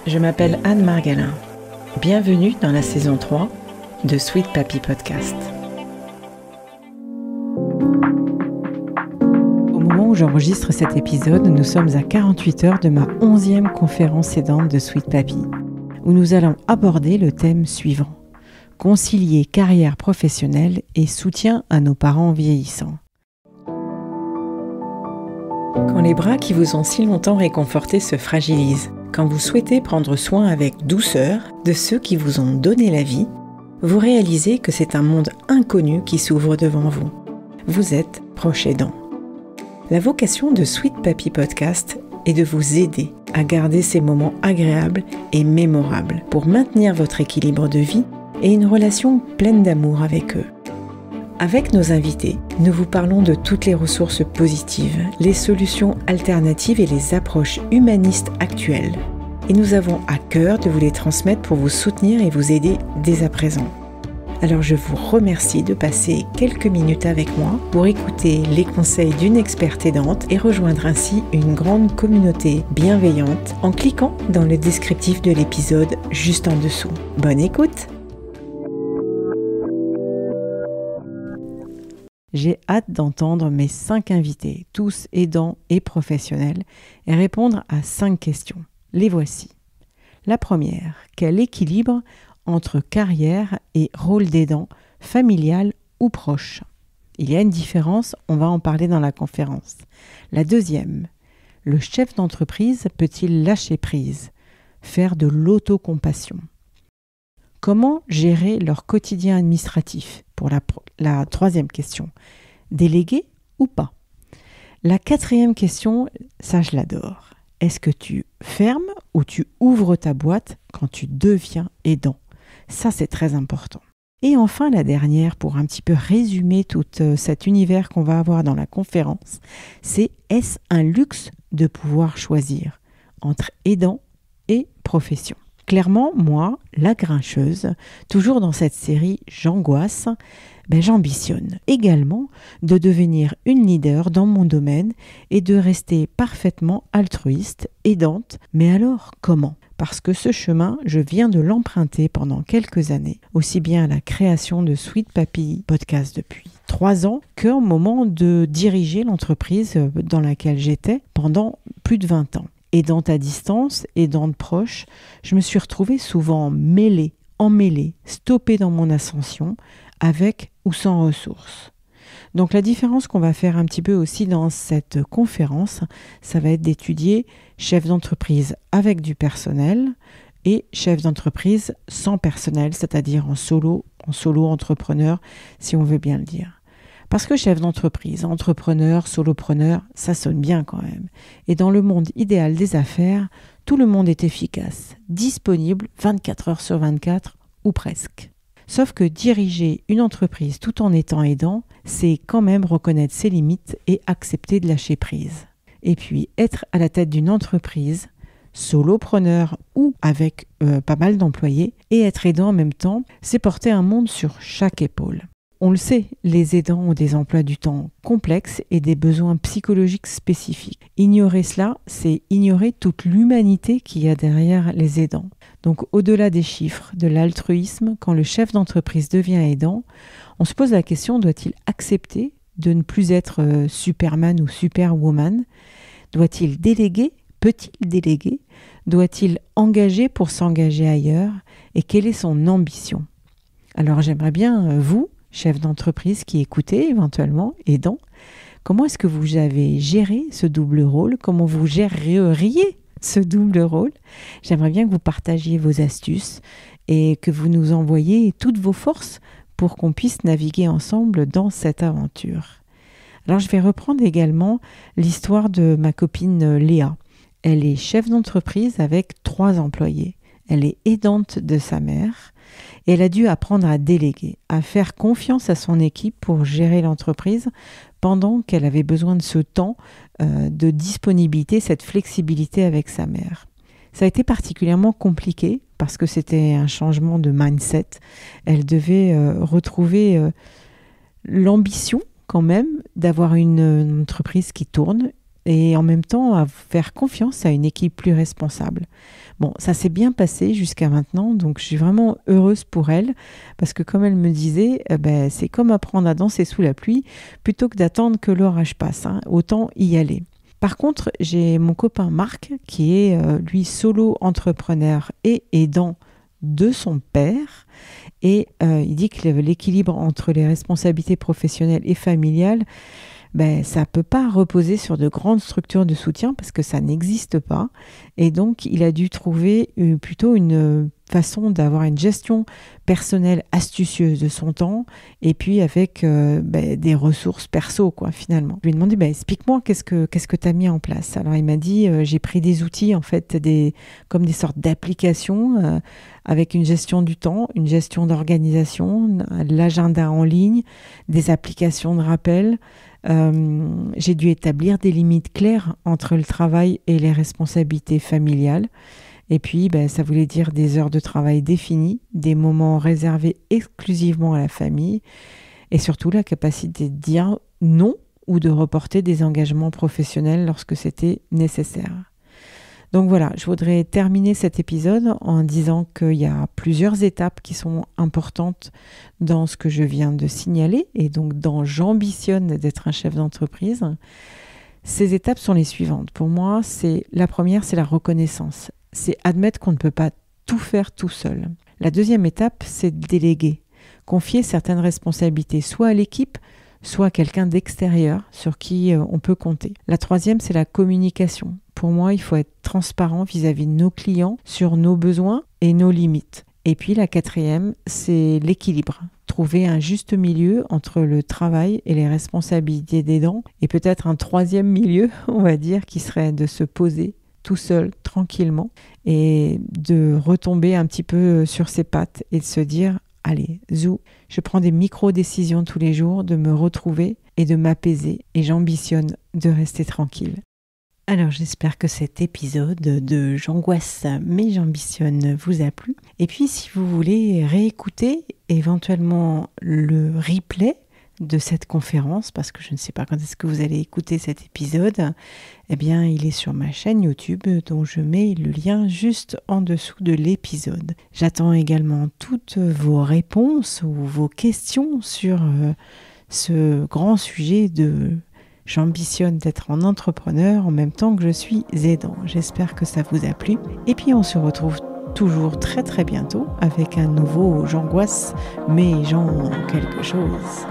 Je m'appelle Anne Margalin. Bienvenue dans la saison 3 de Sweet Papy Podcast. Au moment où j'enregistre cet épisode, nous sommes à 48 heures de ma 11e conférence aidante de Sweet Papy, où nous allons aborder le thème suivant: concilier carrière professionnelle et soutien à nos parents vieillissants. Quand les bras qui vous ont si longtemps réconfortés se fragilisent, quand vous souhaitez prendre soin avec douceur de ceux qui vous ont donné la vie, vous réalisez que c'est un monde inconnu qui s'ouvre devant vous. Vous êtes proche aidant. La vocation de Sweet Papy Podcast est de vous aider à garder ces moments agréables et mémorables pour maintenir votre équilibre de vie et une relation pleine d'amour avec eux. Avec nos invités, nous vous parlons de toutes les ressources positives, les solutions alternatives et les approches humanistes actuelles. Et nous avons à cœur de vous les transmettre pour vous soutenir et vous aider dès à présent. Alors je vous remercie de passer quelques minutes avec moi pour écouter les conseils d'une experte aidante et rejoindre ainsi une grande communauté bienveillante en cliquant dans le descriptif de l'épisode juste en dessous. Bonne écoute! J'ai hâte d'entendre mes 5 invités, tous aidants et professionnels, et répondre à 5 questions. Les voici. La première, quel équilibre entre carrière et rôle d'aidant, familial ou proche? Il y a une différence, on va en parler dans la conférence. La deuxième, le chef d'entreprise peut-il lâcher prise, faire de l'autocompassion? Comment gérer leur quotidien administratif? Pour la troisième question, déléguer ou pas? La quatrième question, ça je l'adore. Est-ce que tu fermes ou tu ouvres ta boîte quand tu deviens aidant? Ça, c'est très important. Et enfin, la dernière, pour un petit peu résumer tout cet univers qu'on va avoir dans la conférence, c'est: est-ce un luxe de pouvoir choisir entre aidant et profession? Clairement, moi, la grincheuse, toujours dans cette série J'angoisse, j'ambitionne également de devenir une leader dans mon domaine et de rester parfaitement altruiste, aidante. Mais alors, comment? Parce que ce chemin, je viens de l'emprunter pendant quelques années, aussi bien à la création de Sweet Papy Podcast depuis 3 ans qu'au moment de diriger l'entreprise dans laquelle j'étais pendant plus de 20 ans. Aidante à distance, aidante proche, je me suis retrouvée souvent emmêlée, stoppée dans mon ascension, avec ou sans ressources. Donc la différence qu'on va faire un petit peu aussi dans cette conférence, ça va être d'étudier chef d'entreprise avec du personnel et chef d'entreprise sans personnel, c'est-à-dire en solo entrepreneur, si on veut bien le dire. Parce que chef d'entreprise, entrepreneur, solopreneur, ça sonne bien quand même. Et dans le monde idéal des affaires, tout le monde est efficace, disponible 24 heures sur 24 ou presque. Sauf que diriger une entreprise tout en étant aidant, c'est quand même reconnaître ses limites et accepter de lâcher prise. Et puis être à la tête d'une entreprise, solopreneur ou avec pas mal d'employés, et être aidant en même temps, c'est porter un monde sur chaque épaule. On le sait, les aidants ont des emplois du temps complexes et des besoins psychologiques spécifiques. Ignorer cela, c'est ignorer toute l'humanité qu'il y a derrière les aidants. Donc au-delà des chiffres, de l'altruisme, quand le chef d'entreprise devient aidant, on se pose la question: doit-il accepter de ne plus être Superman ou Superwoman? Doit-il déléguer? Peut-il déléguer? Doit-il engager pour s'engager ailleurs? Et quelle est son ambition? Alors j'aimerais bien, vous, chef d'entreprise qui écoutez éventuellement, aidant, comment est-ce que vous avez géré ce double rôle? Comment vous géreriez ce double rôle? J'aimerais bien que vous partagiez vos astuces et que vous nous envoyiez toutes vos forces pour qu'on puisse naviguer ensemble dans cette aventure. Alors je vais reprendre également l'histoire de ma copine Léa. Elle est chef d'entreprise avec 3 employés. Elle est aidante de sa mère. Et elle a dû apprendre à déléguer, à faire confiance à son équipe pour gérer l'entreprise pendant qu'elle avait besoin de ce temps de disponibilité, cette flexibilité avec sa mère. Ça a été particulièrement compliqué parce que c'était un changement de mindset. Elle devait retrouver l'ambition quand même d'avoir une entreprise qui tourne, et en même temps à faire confiance à une équipe plus responsable. Bon, ça s'est bien passé jusqu'à maintenant, donc je suis vraiment heureuse pour elle, parce que comme elle me disait, c'est comme apprendre à danser sous la pluie, plutôt que d'attendre que l'orage passe, hein, autant y aller. Par contre, j'ai mon copain Marc, qui est lui solo entrepreneur et aidant de son père, et il dit que l'équilibre entre les responsabilités professionnelles et familiales, ça ne peut pas reposer sur de grandes structures de soutien parce que ça n'existe pas. Et donc, il a dû trouver plutôt une façon d'avoir une gestion personnelle astucieuse de son temps et puis avec des ressources perso, quoi, finalement. Je lui ai demandé, explique-moi, qu'est-ce que tu as mis en place? Alors, il m'a dit, j'ai pris des outils, en fait, comme des sortes d'applications avec une gestion du temps, une gestion d'organisation, l'agenda en ligne, des applications de rappel. J'ai dû établir des limites claires entre le travail et les responsabilités familiales. Et puis, ça voulait dire des heures de travail définies, des moments réservés exclusivement à la famille et surtout la capacité de dire non ou de reporter des engagements professionnels lorsque c'était nécessaire. Donc voilà, je voudrais terminer cet épisode en disant qu'il y a plusieurs étapes qui sont importantes dans ce que je viens de signaler et donc j'ambitionne d'être un chef d'entreprise. Ces étapes sont les suivantes. Pour moi, la première, c'est la reconnaissance. C'est admettre qu'on ne peut pas tout faire tout seul. La deuxième étape, c'est de déléguer. Confier certaines responsabilités soit à l'équipe, soit à quelqu'un d'extérieur sur qui on peut compter. La troisième, c'est la communication. Pour moi, il faut être transparent vis-à-vis de nos clients sur nos besoins et nos limites. Et puis la quatrième, c'est l'équilibre. Trouver un juste milieu entre le travail et les responsabilités d'aidant. Et peut-être un troisième milieu, on va dire, qui serait de se poser tout seul, tranquillement, et de retomber un petit peu sur ses pattes et de se dire, allez, zou, je prends des micro-décisions tous les jours, de me retrouver et de m'apaiser. Et j'ambitionne de rester tranquille. Alors j'espère que cet épisode de J'angoisse mais j'ambitionne vous a plu. Et puis si vous voulez réécouter éventuellement le replay de cette conférence, parce que je ne sais pas quand est-ce que vous allez écouter cet épisode, eh bien il est sur ma chaîne YouTube dont je mets le lien juste en dessous de l'épisode. J'attends également toutes vos réponses ou vos questions sur ce grand sujet de j'ambitionne d'être un entrepreneur en même temps que je suis aidant. J'espère que ça vous a plu. Et puis on se retrouve toujours très très bientôt avec un nouveau J'angoisse mais j'en quelque chose.